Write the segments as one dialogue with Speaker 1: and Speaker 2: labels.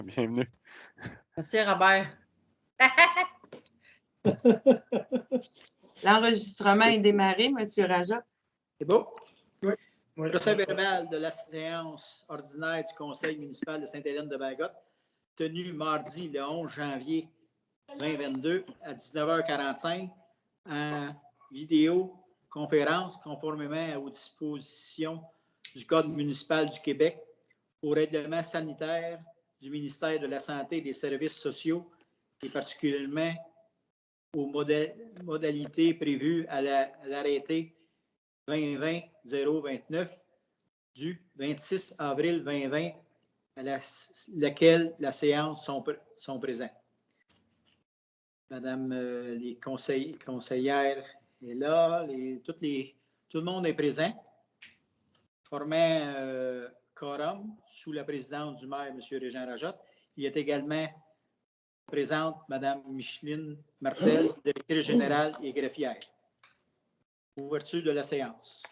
Speaker 1: Bienvenue.
Speaker 2: Merci, Robert.
Speaker 3: L'enregistrement est démarré, M. Rajat.
Speaker 4: C'est beau? Oui. Le procès-verbal de la séance ordinaire du Conseil municipal de Sainte-Hélène-de-Bagotte, tenu mardi le 11 janvier 2022 à 19h45 en vidéoconférence conformément aux dispositions du Code municipal du Québec, au règlement sanitaire du ministère de la Santé et des Services sociaux et particulièrement aux modalités prévues à l'arrêté 2020-029 du 26 avril 2020 à laquelle la séance sont présents. Madame les conseillères est là, tout le monde est présent, formant quorum sous la présidence du maire, M. Régent Rajat. Il est également présente Mme Micheline Martel, directrice générale et greffière. Ouverture de la séance.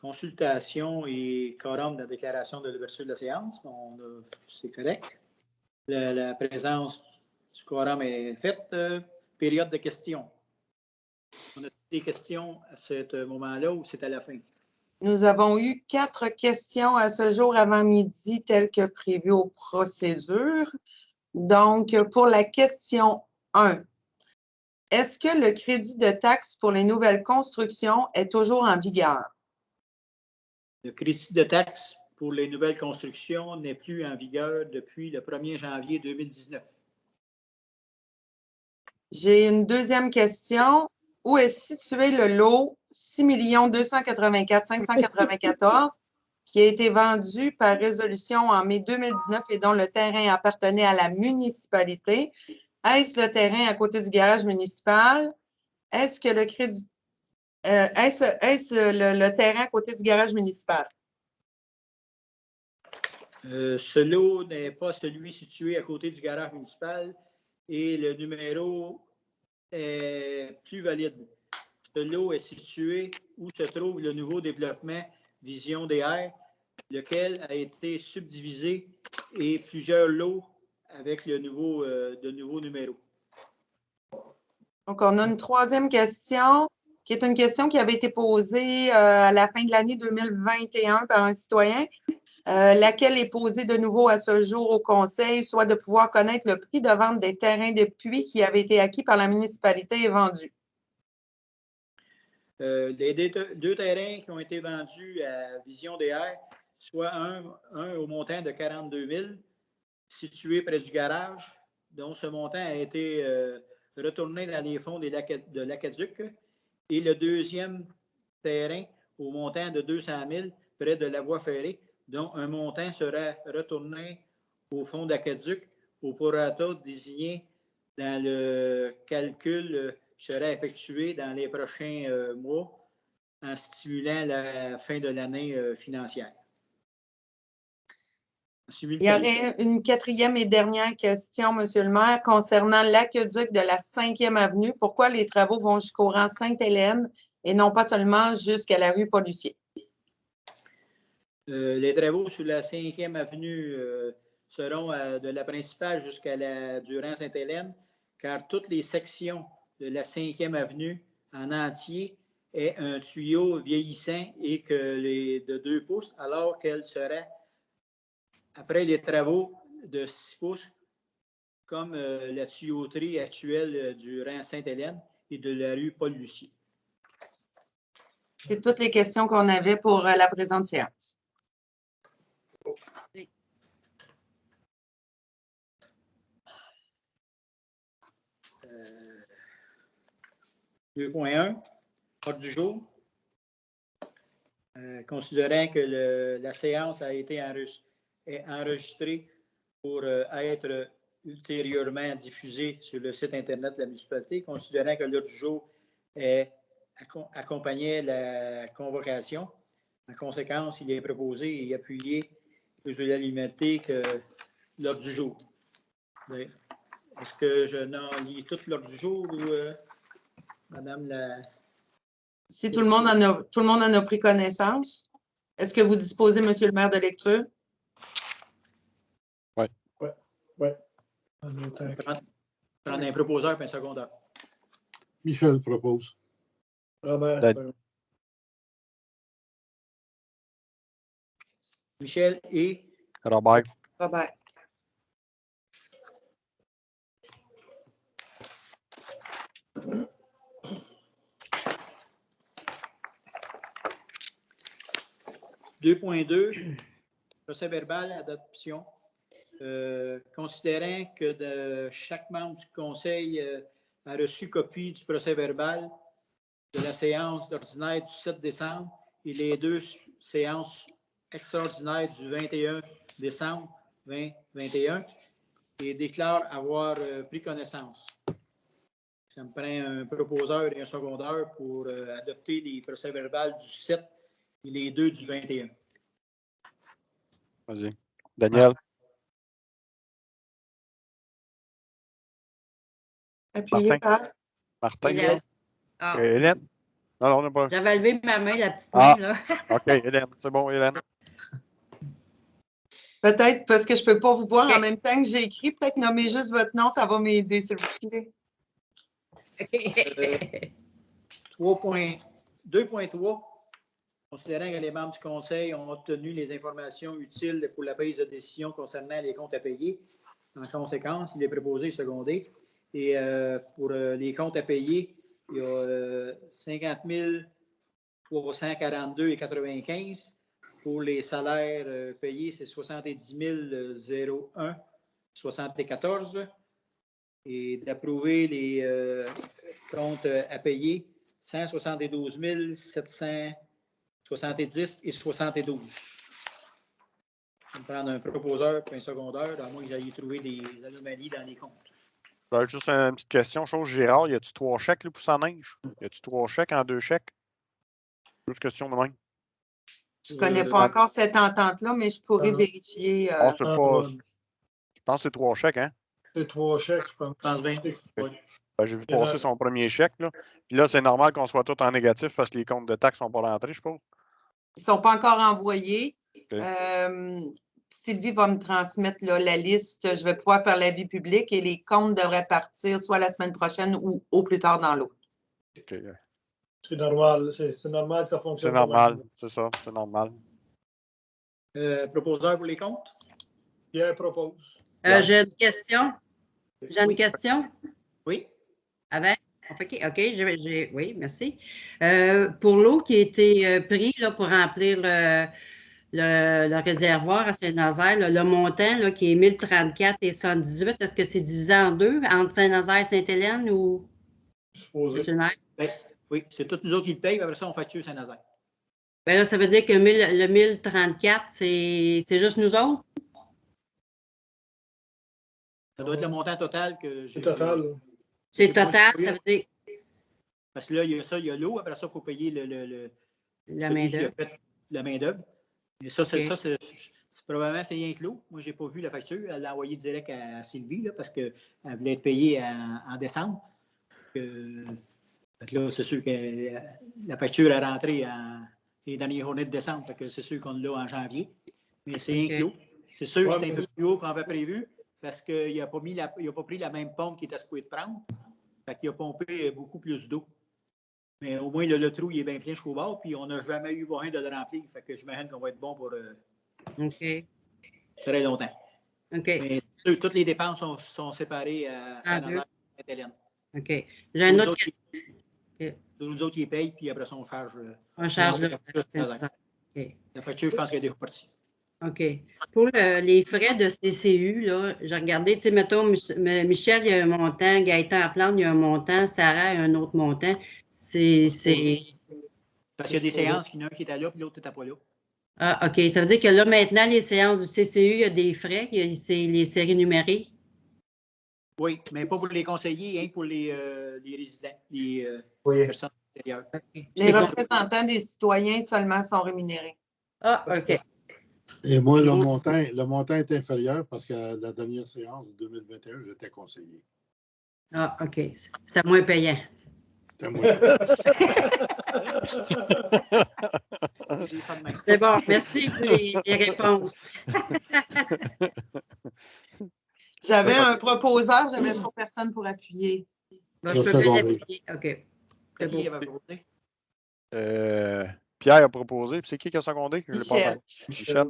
Speaker 4: Consultation et quorum de la déclaration de l'ouverture de la séance. C'est correct. La présence du quorum est faite. Période de questions. On a des questions à ce moment-là ou c'est à la fin?
Speaker 3: Nous avons eu 4 questions à ce jour avant midi, telles que prévues aux procédures. Donc, pour la question 1, est-ce que le crédit de taxe pour les nouvelles constructions est toujours en vigueur?
Speaker 4: Le crédit de taxe pour les nouvelles constructions n'est plus en vigueur depuis le 1er janvier 2019.
Speaker 3: J'ai une deuxième question. Où est situé le lot 6 284 594 qui a été vendu par résolution en mai 2019 et dont le terrain appartenait à la municipalité? Est-ce le terrain à côté du garage municipal? Est-ce que le crédit est-ce le terrain à côté du garage municipal?
Speaker 4: Ce lot n'est pas celui situé à côté du garage municipal et le numéro est plus valide. Ce lot est situé où se trouve le nouveau développement Vision DR, lequel a été subdivisé et plusieurs lots avec de nouveaux numéros.
Speaker 3: Donc, on a une troisième question qui est une question qui avait été posée à la fin de l'année 2021 par un citoyen, laquelle est posée de nouveau à ce jour au Conseil, soit de pouvoir connaître le prix de vente des terrains de puits qui avaient été acquis par la municipalité et vendus.
Speaker 4: Les deux terrains qui ont été vendus à Vision DR, soit un au montant de 42 000, situé près du garage, dont ce montant a été retourné dans les fonds de l'Aqueduc, et le deuxième terrain au montant de 200 000 près de la voie ferrée, dont un montant sera retourné au fonds d'Aqueduc au prorata désigné dans le calcul sera effectué dans les prochains mois en stimulant la fin de l'année financière.
Speaker 3: Il y aurait une quatrième et dernière question, M. le maire, concernant l'aqueduc de la 5e avenue. Pourquoi les travaux vont jusqu'au rang Sainte-Hélène et non pas seulement jusqu'à la rue Paul-Lucier?
Speaker 4: Les travaux sur la 5e avenue seront de la principale jusqu'à la Durand Sainte-Hélène, car toutes les sections de la 5e avenue en entier est un tuyau vieillissant et que de 2 pouces, alors qu'elle serait, après les travaux de 6 pouces, comme la tuyauterie actuelle du rang Sainte-Hélène et de la rue Paul-Lucier.
Speaker 3: C'est toutes les questions qu'on avait pour la présente séance.
Speaker 2: Oui.
Speaker 4: 2.1, ordre du jour. Considérant que la séance a été enregistrée pour être ultérieurement diffusée sur le site Internet de la municipalité, considérant que l'ordre du jour accompagnait la convocation, en conséquence, il est proposé et appuyé plus de l'unanimité que l'ordre du jour. Est-ce que je n'en lis tout l'ordre du jour ou Madame la...
Speaker 3: Si tout le monde en a pris connaissance, est-ce que vous disposez, Monsieur le maire, de lecture?
Speaker 1: Oui.
Speaker 4: Prendre un proposeur et un secondaire.
Speaker 5: Michel propose.
Speaker 1: Robert.
Speaker 6: Dan-
Speaker 4: Michel et
Speaker 6: Robert.
Speaker 3: Robert.
Speaker 4: « 2.2, procès verbal, adoption. Considérant que chaque membre du Conseil a reçu copie du procès verbal de la séance ordinaire du 7 décembre et les deux séances extraordinaires du 21 décembre 2021 et déclare avoir pris connaissance. Ça me prend un proposeur et un secondaire pour adopter les procès verbaux du 7 et les deux du 21.
Speaker 6: Vas-y. Daniel.
Speaker 3: Appuyé
Speaker 6: Martin.
Speaker 3: par.
Speaker 6: Martin.
Speaker 2: Hélène. Ah,
Speaker 6: Hélène. Non, on n'a pas.
Speaker 2: j'avais levé ma main, la petite
Speaker 6: Ah.
Speaker 2: main, là.
Speaker 6: OK, Hélène. C'est bon, Hélène.
Speaker 3: Peut-être parce que je ne peux pas vous voir
Speaker 2: Ok.
Speaker 3: en même temps que j'ai écrit. Peut-être nommer juste votre nom, ça va m'aider, s'il vous plaît.
Speaker 4: 2.3. Considérant que les membres du Conseil ont obtenu les informations utiles pour la prise de décision concernant les comptes à payer, en conséquence, il est proposé et secondé. Et pour les comptes à payer, il y a 50 342,95. Pour les salaires payés, c'est 70 001,74. Et d'approuver les comptes à payer, 172 770,72. Je vais prendre un proposeur et un secondaire, à moins que j'aille trouver des anomalies dans les comptes.
Speaker 6: Juste une petite question. Chose, Gérard, y a-tu 3 chèques, là, pour sa neige? Y a-tu 3 chèques en 2 chèques? Juste question de même.
Speaker 3: Je ne connais pas encore cette entente-là, mais je pourrais vérifier.
Speaker 6: Ah, c'est pas. Je pense que c'est 3 chèques, hein?
Speaker 1: C'est 3 chèques, je pense.
Speaker 4: Je pense bien. Oui.
Speaker 6: Ben, j'ai vu passer son premier chèque, là. Puis là, c'est normal qu'on soit tous en négatif parce que les comptes de taxes ne sont pas rentrés, je suppose.
Speaker 3: Ils ne sont pas encore envoyés.
Speaker 6: OK.
Speaker 3: Sylvie va me transmettre là, la liste. Je vais pouvoir faire l'avis public et les comptes devraient partir soit la semaine prochaine ou au plus tard dans l'autre.
Speaker 6: OK.
Speaker 1: C'est normal. C'est normal, ça fonctionne.
Speaker 6: C'est normal, c'est ça, c'est normal.
Speaker 4: Proposeur pour les comptes?
Speaker 1: Pierre propose.
Speaker 2: J'ai une question. J'ai une
Speaker 4: Oui.
Speaker 2: question.
Speaker 4: Oui.
Speaker 2: Avant? OK, oui, merci. Pour l'eau qui a été pris là, pour remplir le réservoir à Saint-Nazaire, là, le montant là, qui est 1034 et 118, est-ce que c'est divisé en deux entre Saint-Nazaire et Sainte-Hélène ou
Speaker 1: Supposé.
Speaker 2: M. le maire?
Speaker 4: Ben, oui, c'est tous nous autres qui le payent, après ça, on facture Saint-Nazaire.
Speaker 2: Ben là, ça veut dire que le 1034, c'est juste nous autres?
Speaker 4: Ça doit être le montant total que
Speaker 1: C'est total.
Speaker 2: C'est total, ça veut dire
Speaker 4: Parce que là, il y a ça, il y a l'eau, après ça, il faut payer
Speaker 2: la
Speaker 4: celui qui a
Speaker 2: main-d'œuvre.
Speaker 4: fait la main-d'œuvre. Mais ça, c'est
Speaker 2: OK.
Speaker 4: probablement c'est rien que l'eau. Moi, je n'ai pas vu la facture. Elle l'a envoyée direct à Sylvie là, parce qu'elle voulait être payée en décembre. Fait que là, c'est sûr que la facture est rentrée les dernières journées de décembre. Fait que c'est sûr qu'on l'a en janvier. Mais c'est rien que l'eau. C'est sûr que c'est un peu plus haut qu'on avait prévu parce qu'il n'a pas pris la même pompe qu'il était supposé de prendre. Fait qu'il a pompé beaucoup plus d'eau. Mais au moins, le trou, il est bien plein jusqu'au bord, puis on n'a jamais eu besoin de le remplir. Fait que j'imagine qu'on va être bon pour
Speaker 2: OK.
Speaker 4: très longtemps.
Speaker 2: OK.
Speaker 4: Mais toutes les dépenses sont séparées à Saint-Nazaire et Sainte-Hélène.
Speaker 2: OK. J'ai une autre question.
Speaker 4: Nous autres, ils payent, puis après ça, on charge.
Speaker 2: On charge
Speaker 4: la
Speaker 2: le
Speaker 4: facture.
Speaker 2: OK.
Speaker 4: La facture, je pense qu'elle est déjà partie.
Speaker 2: OK. Pour les frais de CCU, là, j'ai regardé, tu sais, mettons, Michel, il y a un montant, Gaëtan Plante, il y a un montant, Sarah, il y a un autre montant. C'est.
Speaker 4: Parce qu'il y a des séances, il y en a un qui était là, puis l'autre n'était pas là.
Speaker 2: Ah, OK. Ça veut dire que là, maintenant, les séances du CCU, il y a des frais, c'est les séries numériques?
Speaker 4: Oui, mais pas pour les conseillers, hein, pour les résidents, les personnes extérieures.
Speaker 2: Okay.
Speaker 3: Les représentants des citoyens seulement sont rémunérés.
Speaker 2: Ah, OK.
Speaker 5: Et moi, le montant est inférieur parce que la dernière séance de 2021, j'étais conseiller.
Speaker 2: Ah, OK. C'était moins payant.
Speaker 5: C'était moins
Speaker 2: C'est bon. Merci pour les réponses.
Speaker 3: J'avais un proposeur, j'avais pas personne pour appuyer.
Speaker 2: Bon, je peux bien appuyer. OK. C'est beau.
Speaker 4: Qui avait proposé?
Speaker 6: Pierre a proposé. Puis c'est qui a secondé? Je l'ai pas
Speaker 3: Michel.
Speaker 6: entendu. Michel.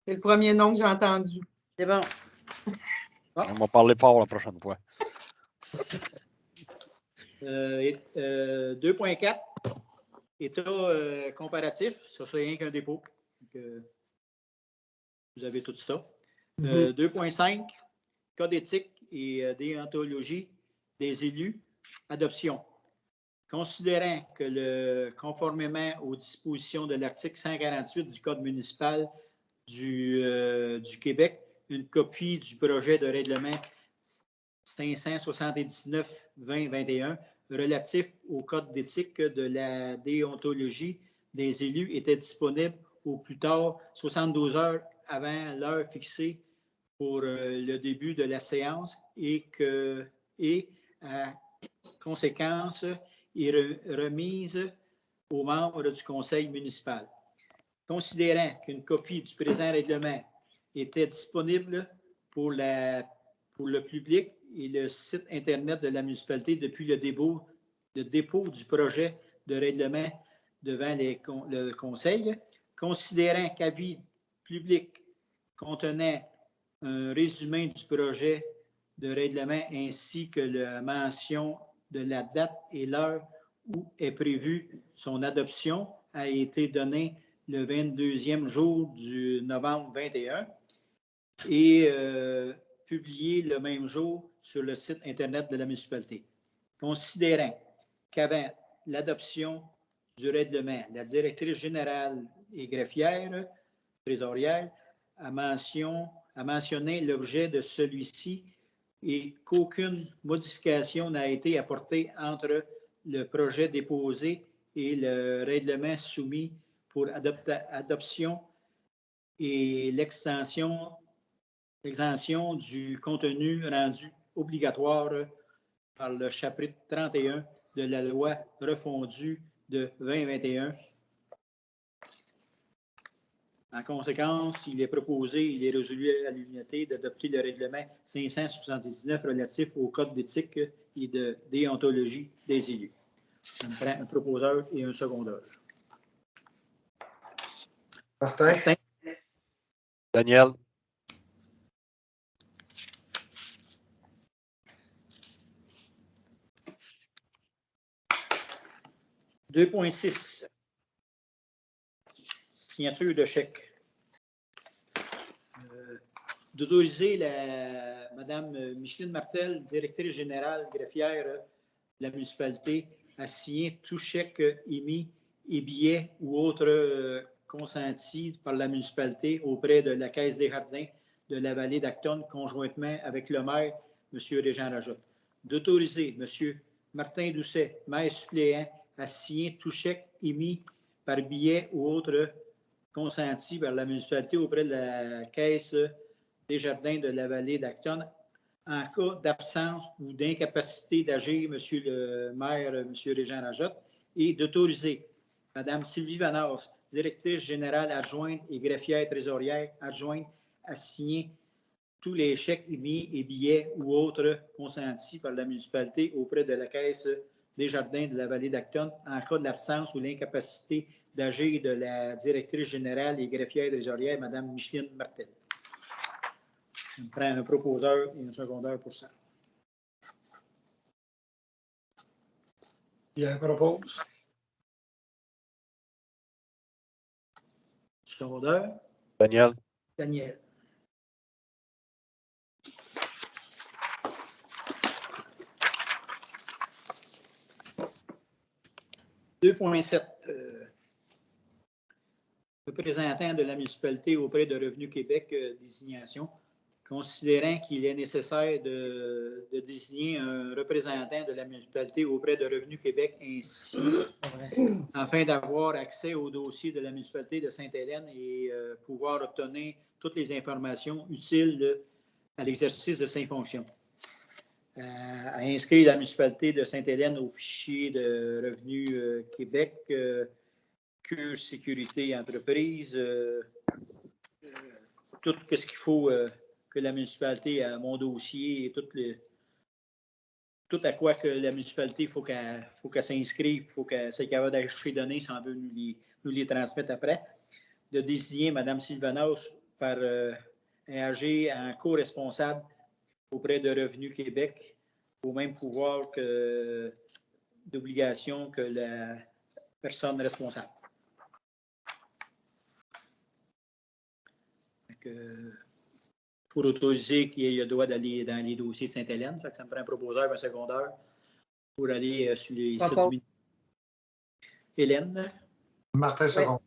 Speaker 3: C'est le premier nom que j'ai entendu.
Speaker 2: C'est bon.
Speaker 6: On va parler fort la prochaine fois.
Speaker 4: 2.4, état comparatif. Ça, c'est rien qu'un dépôt. Donc, vous avez tout ça. 2.5, cas d'éthique et déontologie des élus, adoption. Considérant que conformément aux dispositions de l'article 148 du Code municipal du Québec, une copie du projet de règlement 579-2021 relatif au Code d'éthique de la déontologie des élus était disponible au plus tard 72 heures avant l'heure fixée pour le début de la séance et à conséquence est remise aux membres du conseil municipal. Considérant qu'une copie du présent règlement était disponible pour le public et le site Internet de la municipalité depuis le dépôt du projet de règlement devant le conseil, considérant qu'avis public contenant un résumé du projet de règlement ainsi que la mention de la date et l'heure où est prévue son adoption a été donnée le 22e jour du novembre 21 et publié le même jour sur le site Internet de la municipalité. Considérant qu'avant l'adoption du règlement, la directrice générale et greffière, trésorière, a mentionné l'objet de celui-ci et qu'aucune modification n'a été apportée entre le projet déposé et le règlement soumis pour adoption et l'exemption du contenu rendu obligatoire par le chapitre 31 de la loi refondue de 2021. En conséquence, il est résolu à l'unité d'adopter le règlement 579 relatif au Code d'éthique et de déontologie des élus. Ça me prend un proposeur et un secondeur.
Speaker 7: Martin?
Speaker 6: Daniel.
Speaker 4: « 2.6. Signature de chèque. D'autoriser Mme Micheline Martel, directrice générale greffière de la municipalité, à signer tout chèque émis et billets ou autres consentis par la municipalité auprès de la Caisse des Jardins de la vallée d'Acton, conjointement avec le maire, M. Régent Rajotte. D'autoriser M. Martin Doucet, maire suppléant, à signer tout chèque émis par billet ou autre consenti par la municipalité auprès de la Caisse des Jardins de la vallée d'Acton en cas d'absence ou d'incapacité d'agir, M. le maire, M. Régent Rajotte, et d'autoriser Mme Sylvie Vanas, directrice générale adjointe et greffière trésorière adjointe, à signer tous les chèques émis et billets ou autres consentis par la municipalité auprès de la Caisse des Jardins de la vallée d'Acton en cas de l'absence ou l'incapacité d'agir de la directrice générale et greffière trésorière, Mme Micheline Martel. Je prends un proposeur et un secondeur pour ça.
Speaker 1: Pierre propose.
Speaker 4: Secondeur.
Speaker 6: Daniel.
Speaker 4: Daniel. « 2.7. Représentant de la municipalité auprès de Revenu Québec, désignation. Considérant qu'il est nécessaire de désigner un représentant de la municipalité auprès de Revenu Québec ainsi, afin d'avoir accès au dossier de la municipalité de Sainte-Hélène et pouvoir obtenir toutes les informations utiles à l'exercice de ses fonctions. À inscrire la municipalité de Sainte-Hélène au fichier de Revenu Québec, CUR Sécurité Entreprise, tout ce qu'il faut que la municipalité a mon dossier et tout à quoi que la municipalité, il faut qu'elle s'inscrive, il faut qu'elle soit capable d'acheter les données si on veut nous les transmettre après. De désigner Mme Sylvanos par agir en co-responsable auprès de Revenu Québec au même pouvoir d'obligation que la personne responsable. Pour autoriser qu'il ait le droit d'aller dans les dossiers de Sainte-Hélène, ça me prend un proposeur et un secondaire pour aller sur les sites du ministère. Hélène.
Speaker 7: Martin Second.
Speaker 4: Ouais.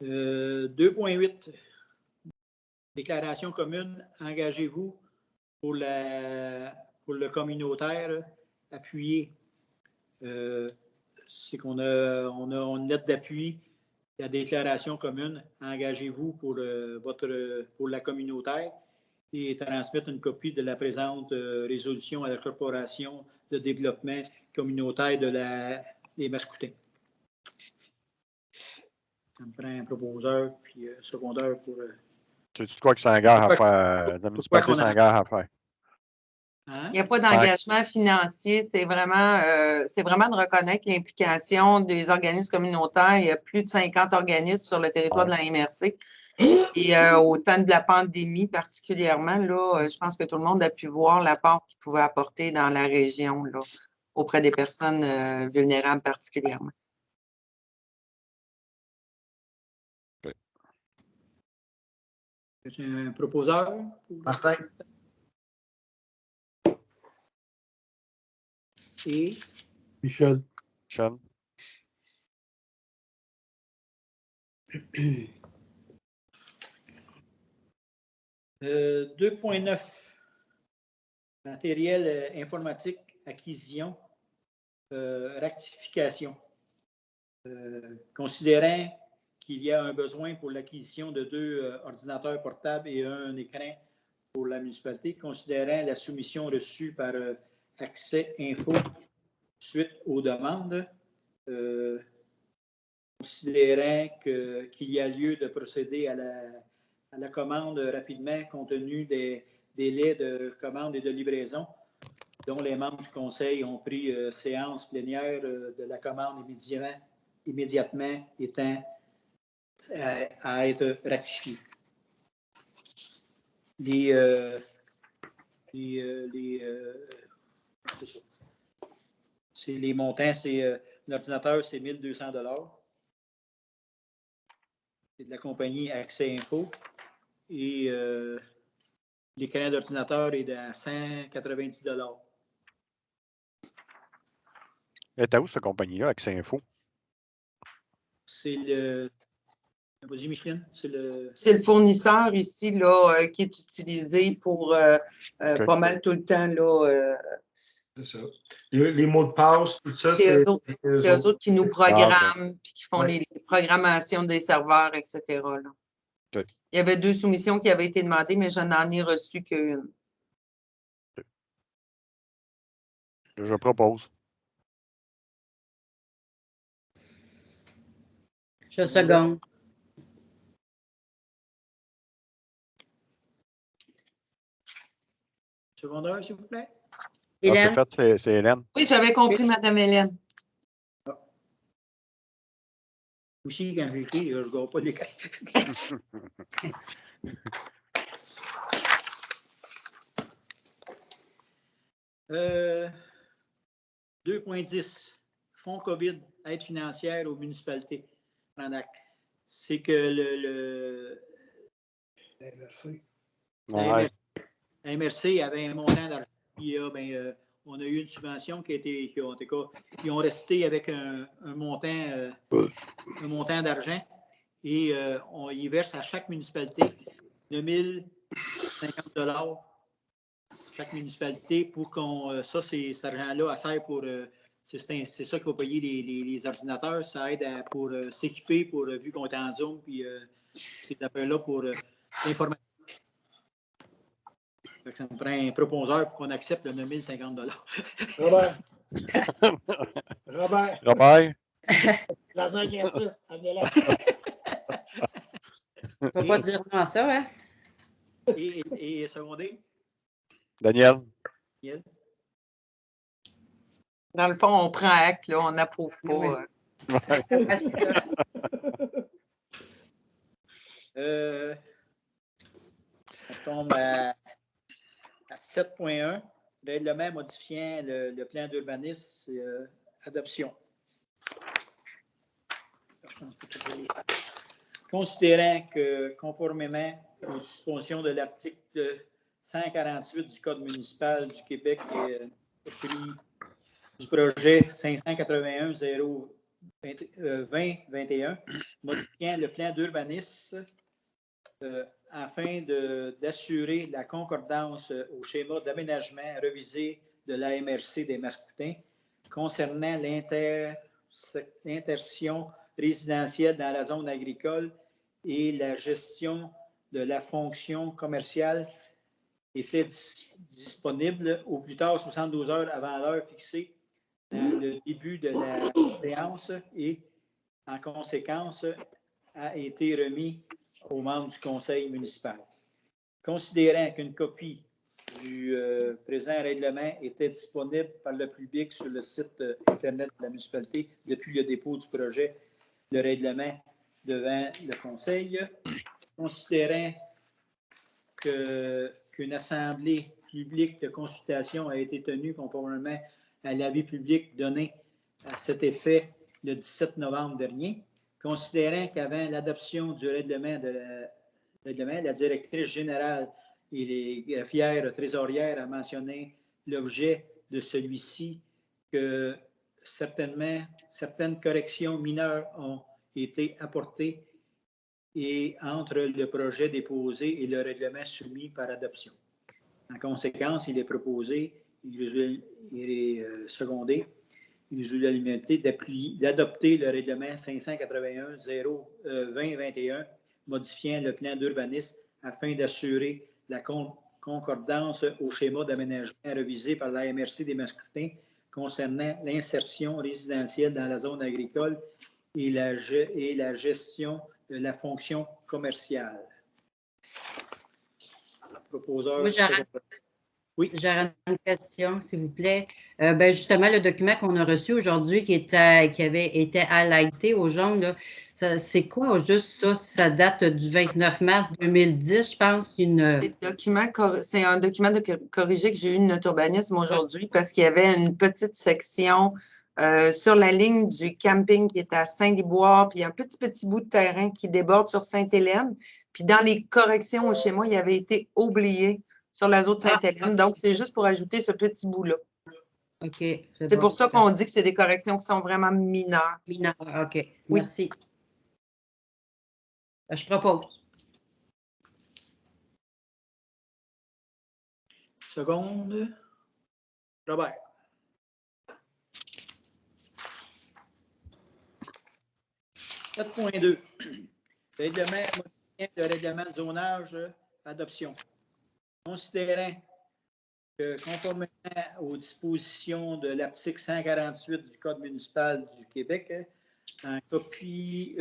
Speaker 4: 2.8. Déclaration commune. Engagez-vous pour le communautaire appuyé. C'est qu'on a une lettre d'appui, la déclaration commune. Engagez-vous pour la communautaire et transmettre une copie de la présente résolution à la Corporation de développement communautaire des Mascoutins. Ça me prend un proposeur puis secondaire pour.
Speaker 6: Tu sais quoi que ça engage à faire? La municipalité s'engage à faire.
Speaker 3: Il n'y a pas d'engagement financier. C'est vraiment de reconnaître l'implication des organismes communautaires. Il y a plus de 50 organismes sur le territoire de la MRC. Et au temps de la pandémie particulièrement, là, je pense que tout le monde a pu voir l'apport qu'ils pouvaient apporter dans la région là, auprès des personnes vulnérables particulièrement.
Speaker 4: Un proposeur?
Speaker 7: Martin.
Speaker 4: Et?
Speaker 5: Michel.
Speaker 6: Michel.
Speaker 4: Euh, 2.9. Matériel informatique, acquisition, rectification. Considérant qu'il y a un besoin pour l'acquisition de 2 ordinateurs portables et un écran pour la municipalité, considérant la soumission reçue par Accès Info suite aux demandes, considérant qu'il y a lieu de procéder à la commande rapidement compte tenu des délais de commande et de livraison, dont les membres du Conseil ont pris séance plénière de la commande immédiatement étant à être ratifié. C'est les montants, l'ordinateur, c'est 1 200 $. C'est de la compagnie Accès Info. Et l'écran d'ordinateur est à 190 $.
Speaker 6: Et t'as où cette compagnie-là, Accès Info?
Speaker 4: C'est le. Vas-y, Micheline.
Speaker 3: C'est le fournisseur ici là, qui est utilisé pour pas mal tout le temps.
Speaker 7: C'est ça. Les mots de passe, tout ça,
Speaker 3: c'est eux autres qui nous programment et qui font les programmations des serveurs, etc. Là.
Speaker 6: Okay.
Speaker 3: Il y avait 2 soumissions qui avaient été demandées, mais je n'en ai reçu qu'une.
Speaker 6: Je propose.
Speaker 2: Je seconde.
Speaker 4: Secondaire, s'il vous plaît.
Speaker 2: Hélène?
Speaker 6: Ah, c'est Hélène.
Speaker 3: Oui, j'avais compris, Mme Hélène.
Speaker 4: Aussi, quand j'écris, je ne regarde pas les cas. 2.10. Fonds COVID, aide financière aux municipalités. C'est que la MRC avait un montant d'argent. On a eu une subvention qui ont resté avec un montant d'argent et on y verse à chaque municipalité 9 050 $ chaque municipalité pour qu'on. Cet argent-là, ça sert pour. C'est ça qui va payer les ordinateurs. Ça aide pour s'équiper, vu qu'on est en Zoom, puis c'est appel-là pour l'informatique. Ça me prend un proposeur pour qu'on accepte le 9 050 $.
Speaker 1: Robert. Robert,
Speaker 6: Robert?
Speaker 1: l'argent qui est pris, amenez-la.
Speaker 2: On ne peut pas dire non à ça, hein?
Speaker 4: Et secondé?
Speaker 6: Daniel?
Speaker 4: Daniel?
Speaker 3: Dans le fond, on prend acte, là, on n'approuve pas.
Speaker 2: Oui. Ah, c'est ça.
Speaker 4: On tombe à 7.1, règlement modifiant le plan d'urbanisme, adoption. Je pense que tout est... Considérant que, conformément aux dispositions de l'article 148 du Code municipal du Québec et du projet 581-02021, modifiant le plan d'urbanisme afin d'assurer la concordance au schéma d'aménagement revisé de la MRC des Mascoutins concernant l'insertion résidentielle dans la zone agricole et la gestion de la fonction commerciale était disponible au plus tard 72 heures avant l'heure fixée dans le début de la séance et, en conséquence, a été remis aux membres du conseil municipal. Considérant qu'une copie du présent règlement était disponible par le public sur le site Internet de la municipalité depuis le dépôt du projet de règlement devant le conseil, considérant qu'une assemblée publique de consultation a été tenue conformément à l'avis public donné à cet effet le 17 novembre dernier, considérant qu'avant l'adoption du règlement, la directrice générale et les greffières trésorières a mentionné l'objet de celui-ci, que certaines corrections mineures ont été apportées et entre le projet déposé et le règlement soumis par adoption. En conséquence, il est proposé, il est secondé, il est l'unanimité d'adopter le règlement 581-02021 modifiant le plan d'urbanisme afin d'assurer la concordance au schéma d'aménagement révisé par la MRC des Mascoutins concernant l'insertion résidentielle dans la zone agricole et la gestion de la fonction commerciale. Proposeur.
Speaker 2: Oui, j'aurais une question, s'il vous plaît. Justement, le document qu'on a reçu aujourd'hui qui avait été highlighté au jaune, c'est quoi juste ça? Ça date du 29 mars 2010, je pense. C'est
Speaker 3: un document corrigé que j'ai eu de notre urbanisme aujourd'hui parce qu'il y avait une petite section sur la ligne du camping qui est à Saint-Liboire, puis il y a un petit bout de terrain qui déborde sur Sainte-Hélène. Puis dans les corrections au schéma, il avait été oublié sur la zone de Sainte-Hélène. Donc, c'est juste pour ajouter ce petit bout-là.
Speaker 2: OK.
Speaker 3: C'est pour ça qu'on dit que c'est des corrections qui sont vraiment mineures.
Speaker 2: Mineures, OK.
Speaker 3: Oui.
Speaker 2: Merci. Je propose.
Speaker 4: Seconde. Robert. « 7.2. Le règlement de zonage adoption. Considérant que, conformément aux dispositions de l'article 148 du Code municipal du Québec, une copie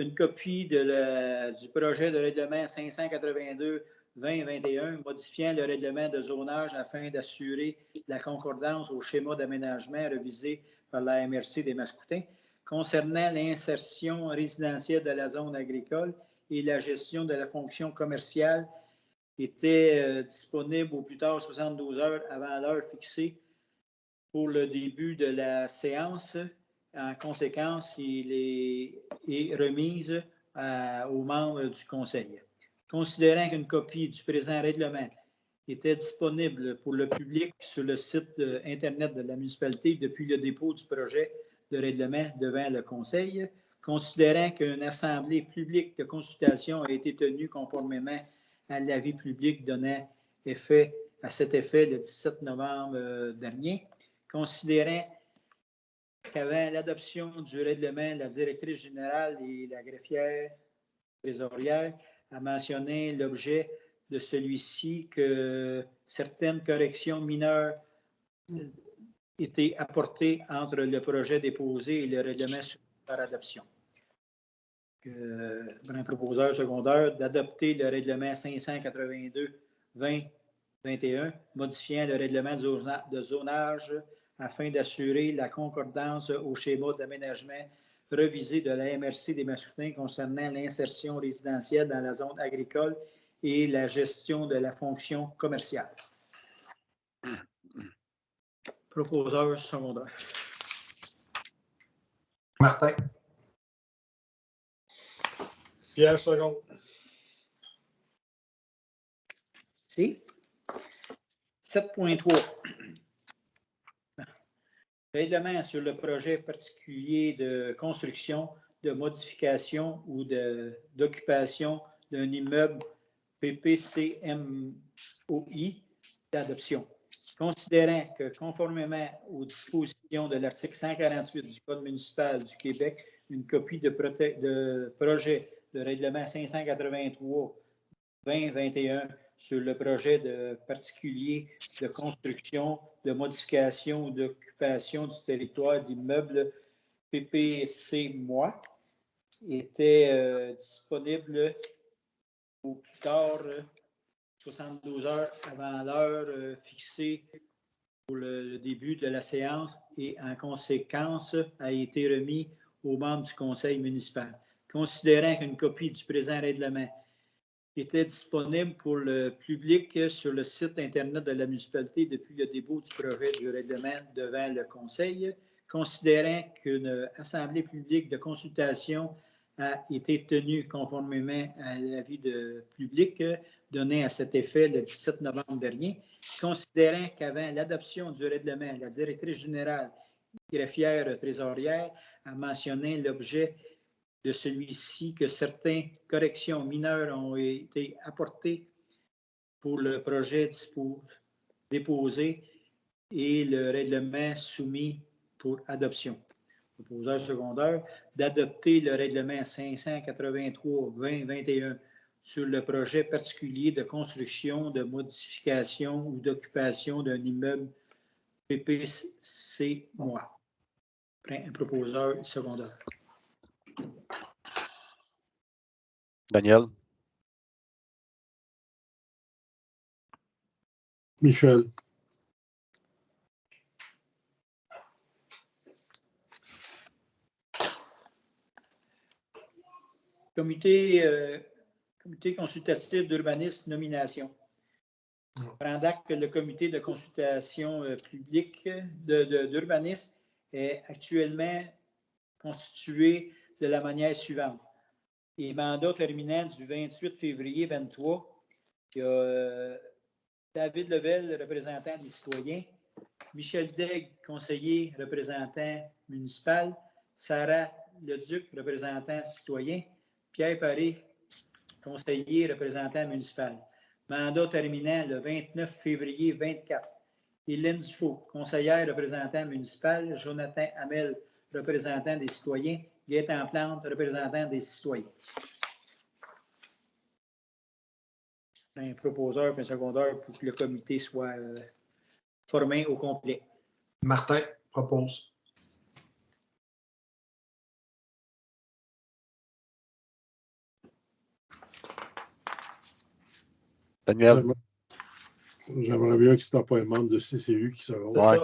Speaker 4: du projet de règlement 582-2021 modifiant le règlement de zonage afin d'assurer la concordance au schéma d'aménagement révisé par la MRC des Mascoutins concernant l'insertion résidentielle de la zone agricole et la gestion de la fonction commerciale était disponible au plus tard 72 heures avant l'heure fixée pour le début de la séance. En conséquence, il est remise aux membres du Conseil. Considérant qu'une copie du présent règlement était disponible pour le public sur le site Internet de la municipalité depuis le dépôt du projet de règlement devant le Conseil, considérant qu'une assemblée publique de consultation a été tenue conformément à l'avis public donnant effet à cet effet le 17 novembre dernier, considérant qu'avant l'adoption du règlement, la directrice générale et la greffière trésorière a mentionné l'objet de celui-ci que certaines corrections mineures été apporté entre le projet déposé et le règlement soumis par adoption. Un proposeur secondaire d'adopter le règlement 582-2021, modifiant le règlement de zonage afin d'assurer la concordance au schéma d'aménagement revisé de la MRC des Mascoutins concernant l'insertion résidentielle dans la zone agricole et la gestion de la fonction commerciale. Proposeur secondaire.
Speaker 7: Martin.
Speaker 1: Pierre, second.
Speaker 4: Si. 7.3. Règlement sur le projet particulier de construction, de modification ou d'occupation d'un immeuble PPCMOI d'adoption. Considérant que, conformément aux dispositions de l'article 148 du Code municipal du Québec, une copie de projet de règlement 583-2021 sur le projet de particulier de construction, de modification ou d'occupation du territoire d'immeuble PPC-MOI était disponible au plus tard 72 heures avant l'heure fixée pour le début de la séance et en conséquence a été remis aux membres du conseil municipal. Considérant qu'une copie du présent règlement était disponible pour le public sur le site Internet de la municipalité depuis le début du projet du règlement devant le conseil, considérant qu'une assemblée publique de consultation a été tenue conformément à l'avis de public donné à cet effet le 17 novembre dernier, considérant qu'avant l'adoption du règlement, la directrice générale greffière trésorière a mentionné l'objet de celui-ci que certaines corrections mineures ont été apportées pour le projet déposé et le règlement soumis pour adoption. Proposeur secondaire d'adopter le règlement 583-2021 sur le projet particulier de construction, de modification ou d'occupation d'un immeuble PPC-MOI. Un proposeur secondaire.
Speaker 6: Daniel.
Speaker 5: Michel.
Speaker 4: Comité consultatif d'urbanisme, nomination. Prend acte que le comité de consultation publique d'urbanisme est actuellement constitué de la manière suivante. Et mandat terminant du 28 février 2023, il y a David Level, représentant des citoyens, Michel Daigle, conseiller représentant municipal, Sarah Leduc, représentant citoyen, Pierre Paré, conseiller représentant municipal. Mandat terminant le 29 février 2024. Hélène Dufault, conseillère représentant municipal, Jonathan Hamel, représentant des citoyens, Gaëtan Plante, représentant des citoyens. Un proposeur et un secondaire pour que le comité soit formé au complet.
Speaker 7: Martin propose.
Speaker 6: Daniel.
Speaker 5: J'aimerais bien que ce soit pas un membre de CCU qui sera.
Speaker 6: Ouais.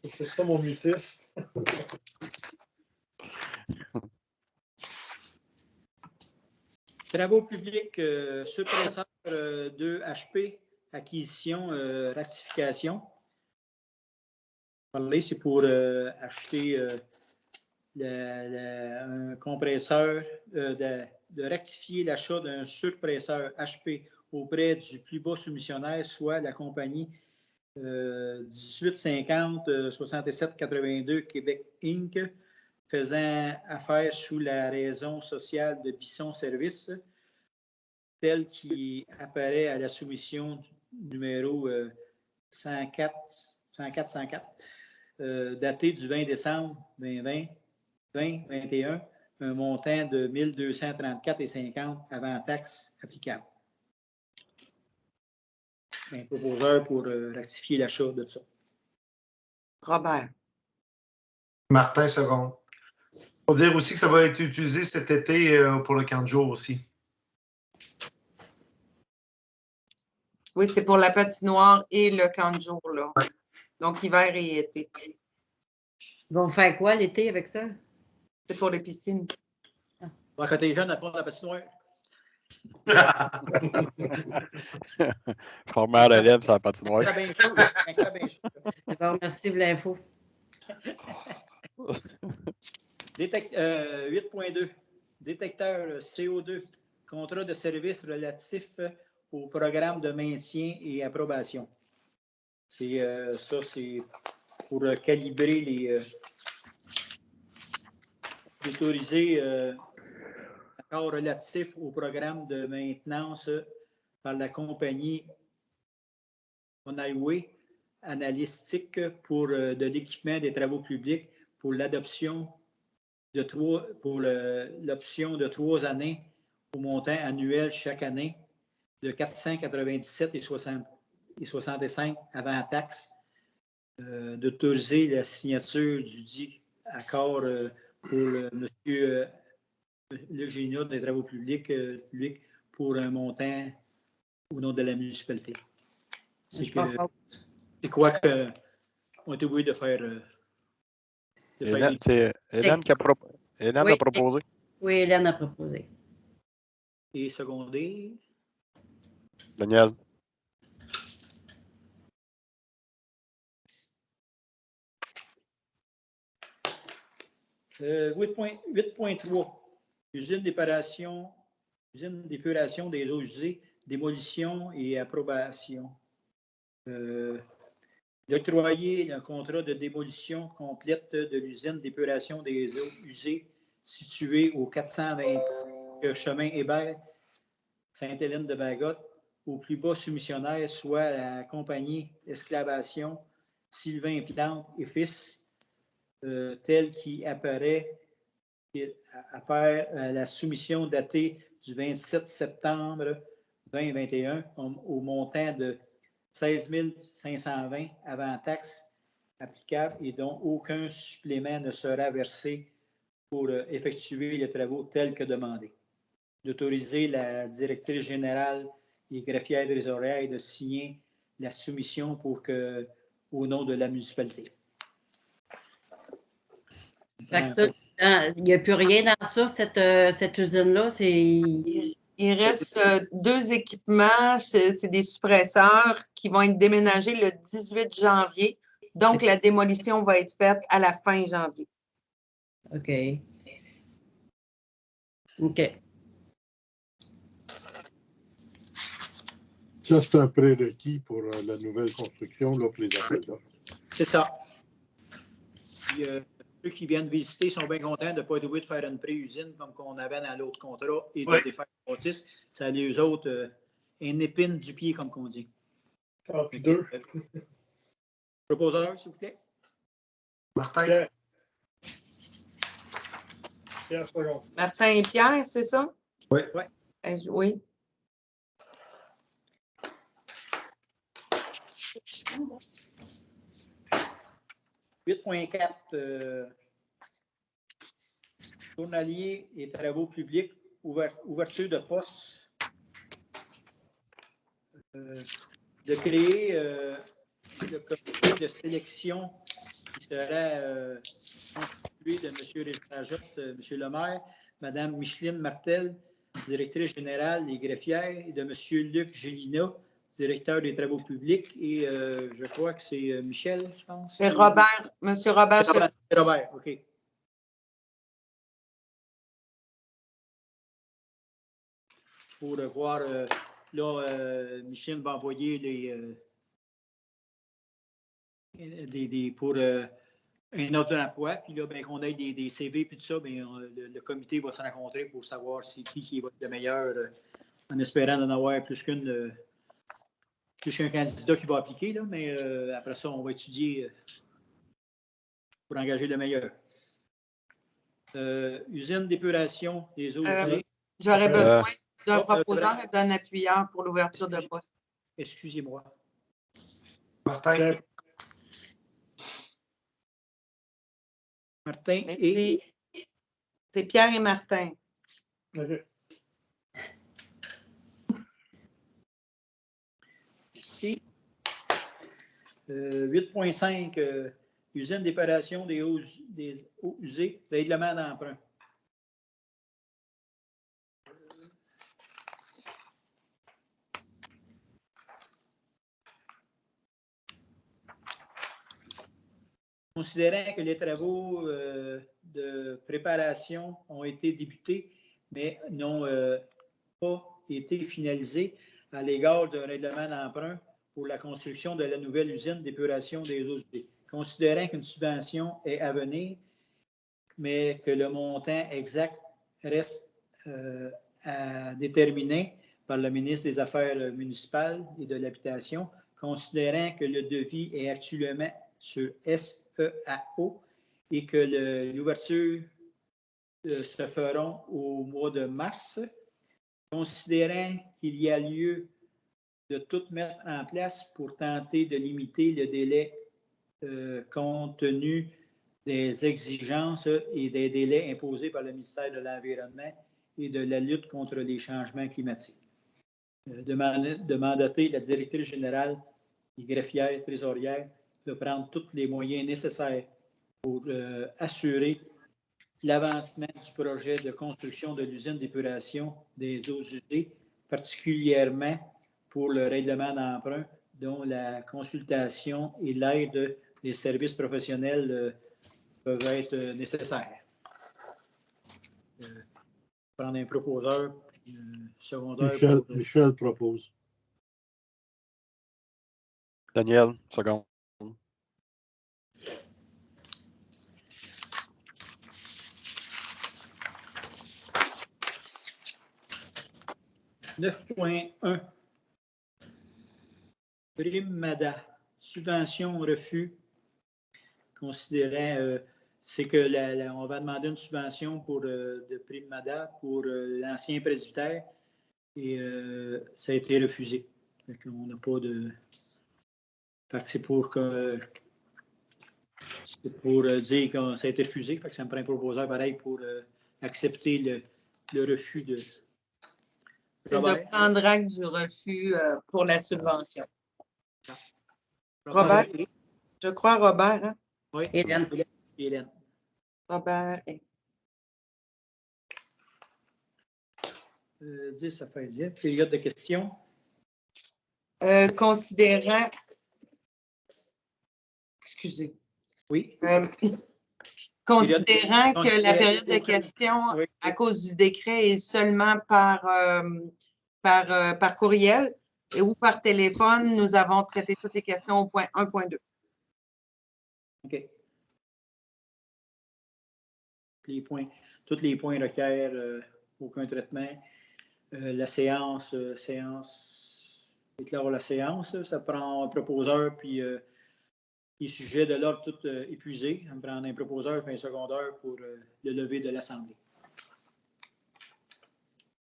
Speaker 1: C'est ça mon mutisme.
Speaker 4: Travaux publics, suppresseur 2 HP, acquisition, ratification. C'est pour acheter un compresseur, de rectifier l'achat d'un surpresseur HP auprès du plus bas soumissionnaire, soit la compagnie 1850 67 82 Québec Inc., faisant affaire sous la raison sociale de Bisson Service, tel qui apparaît à la soumission numéro 104, daté du 20 décembre 2021, un montant de 1234,50 avant taxes applicables. un proposeur pour rectifier l'achat de ça.
Speaker 3: Robert.
Speaker 7: Martin, seconde. Faut dire aussi que ça va être utilisé cet été pour le camp de jour aussi.
Speaker 3: Oui, c'est pour la patinoire et le camp de jour, là. Donc, hiver et été.
Speaker 2: Ils vont faire quoi l'été avec ça?
Speaker 3: C'est pour les piscines.
Speaker 4: Quand t'es jeune, à fond de la patinoire.
Speaker 6: Former à l'élève sur la patinoire.
Speaker 4: Un cas bien chaud, un cas bien chaud.
Speaker 2: C'est bon, merci pour l'info.
Speaker 4: 8.2. Détecteur CO2. Contrat de service relatif au programme de maintien et approbation. C'est ça, c'est pour calibrer les autoriser accord relatif au programme de maintenance par la compagnie Onhighway Analytique pour de l'équipement des travaux publics pour l'adoption de l'option de 3 années au montant annuel chaque année de 497,65 avant taxe, d'autoriser la signature du dit accord pour monsieur le génie des travaux publics pour un montant au nom de la municipalité. C'est quoi qu'on est obligé de faire.
Speaker 6: Hélène, c'est Hélène qui a proposé.
Speaker 2: Oui, Hélène a proposé.
Speaker 4: Et secondé.
Speaker 6: Daniel.
Speaker 4: Euh, 8.3. Usine d'épuration des eaux usées, démolition et approbation. D'octroyer un contrat de démolition complète de l'usine d'épuration des eaux usées située au 420 chemin Hébert, Sainte-Hélène-de-Bagotte, au plus bas soumissionnaire, soit la compagnie Excavation Sylvain Plante et Fils, tel qui apparaît à la soumission datée du 27 septembre 2021 au montant de 16 520 avant taxe applicable et dont aucun supplément ne sera versé pour effectuer les travaux tels que demandés. D'autoriser la directrice générale et greffière des oreilles de signer la soumission au nom de la municipalité.
Speaker 2: Fait que ça, il n'y a plus rien dans ça, cette usine-là.
Speaker 3: Il reste 2 équipements, c'est des suppresseurs qui vont être déménagés le 18 janvier. Donc, la démolition va être faite à la fin janvier.
Speaker 2: OK. OK.
Speaker 5: Ça, c'est un prérequis pour la nouvelle construction, là, pour les appels d'offres.
Speaker 4: C'est ça. Puis, ceux qui viennent visiter sont bien contents de ne pas être obligés de faire une pré-usine comme qu'on avait dans l'autre contrat et de défaire le bâtisse. Ça a les autres une épine du pied, comme qu'on dit.
Speaker 1: Ah, puis 2.
Speaker 4: Proposeur, s'il vous plaît.
Speaker 7: Martin.
Speaker 1: Pierre, second.
Speaker 3: Martin et Pierre, c'est ça?
Speaker 7: Oui.
Speaker 3: Oui.
Speaker 4: « 8.4 journalier et travaux publics, ouverture de postes, de créer le comité de sélection qui sera constitué de M. Régent Jotte, M. Lemaire, Mme Micheline Martel, directrice générale des greffières, et de M. Luc Gélina, directeur des travaux publics, et je crois que c'est Michel, je pense.
Speaker 3: C'est Robert, M. Robert.
Speaker 4: Robert, OK. Pour voir, là, Michel va envoyer pour un autre emploi, puis là, ben, qu'on ait des CV, puis tout ça, ben, le comité va se rencontrer pour savoir c'est qui va être le meilleur, en espérant d'en avoir plus qu'un candidat qui va appliquer, là, mais après ça, on va étudier pour engager le meilleur. Usine d'épuration des eaux usées.
Speaker 3: J'aurais besoin d'un proposeur et d'un appuyeur pour l'ouverture de poste.
Speaker 4: Excusez-moi.
Speaker 7: Martin.
Speaker 1: Chef.
Speaker 4: Martin
Speaker 3: Mais
Speaker 4: et
Speaker 3: c'est Pierre et Martin.
Speaker 1: OK.
Speaker 4: merci. 8.5, usine d'épuration des eaux usées, règlement d'emprunt. Considérant que les travaux de préparation ont été débutés, mais n'ont pas été finalisés à l'égard d'un règlement d'emprunt pour la construction de la nouvelle usine d'épuration des eaux usées. Considérant qu'une subvention est à venir, mais que le montant exact reste à déterminer par le ministre des Affaires municipales et de l'Habitation, considérant que le devis est actuellement sur SEAO et que l'ouverture se feront au mois de mars, considérant qu'il y a lieu de tout mettre en place pour tenter de limiter le délai compte tenu des exigences et des délais imposés par le ministère de l'Environnement et de la lutte contre les changements climatiques. De mandater la directrice générale et greffière trésorière de prendre tous les moyens nécessaires pour assurer l'avancement du projet de construction de l'usine d'épuration des eaux usées, particulièrement pour le règlement d'emprunt dont la consultation et l'aide des services professionnels peuvent être nécessaires. Prendre un proposeur secondaire.
Speaker 5: Michel propose.
Speaker 6: Daniel, seconde. «
Speaker 4: 9.1 Prime MADA, subvention refus, considérant c'est que on va demander une subvention de Prime MADA pour l'ancien presbytère et ça a été refusé. On n'a pas de. Fait que c'est pour dire que ça a été refusé. Fait que ça me prend un proposeur pareil pour accepter le refus de.
Speaker 3: C'est de prendre acte du refus pour la subvention. Robert, je crois Robert. Hein?
Speaker 4: Oui, Hélène.
Speaker 3: Robert.
Speaker 4: 10, ça fait bien. Période de questions.
Speaker 3: Considérant. Excusez.
Speaker 4: Oui.
Speaker 3: Considérant que la période de questions,
Speaker 4: oui,
Speaker 3: à cause du décret, est seulement par courriel ou par téléphone, nous avons traité toutes les questions au point 1.2.
Speaker 4: OK. Tous les points requièrent aucun traitement. La séance éclore la séance. Ça prend un proposeur, puis les sujets de l'ordre tout épuisés. On prend un proposeur puis un secondaire pour le lever de l'Assemblée.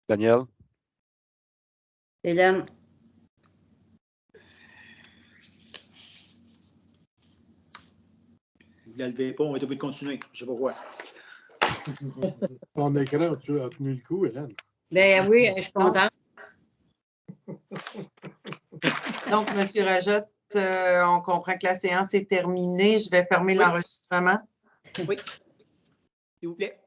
Speaker 6: Daniel.
Speaker 2: Hélène.
Speaker 4: Vous ne la levez pas, on va être obligé de continuer. Je ne sais pas quoi.
Speaker 5: Ton écran, tu as tenu le coup, Hélène.
Speaker 2: Ben oui, je suis contente.
Speaker 3: Donc, M. Rajotte, on comprend que la séance est terminée. Je vais fermer l'enregistrement.
Speaker 4: Oui. S'il vous plaît.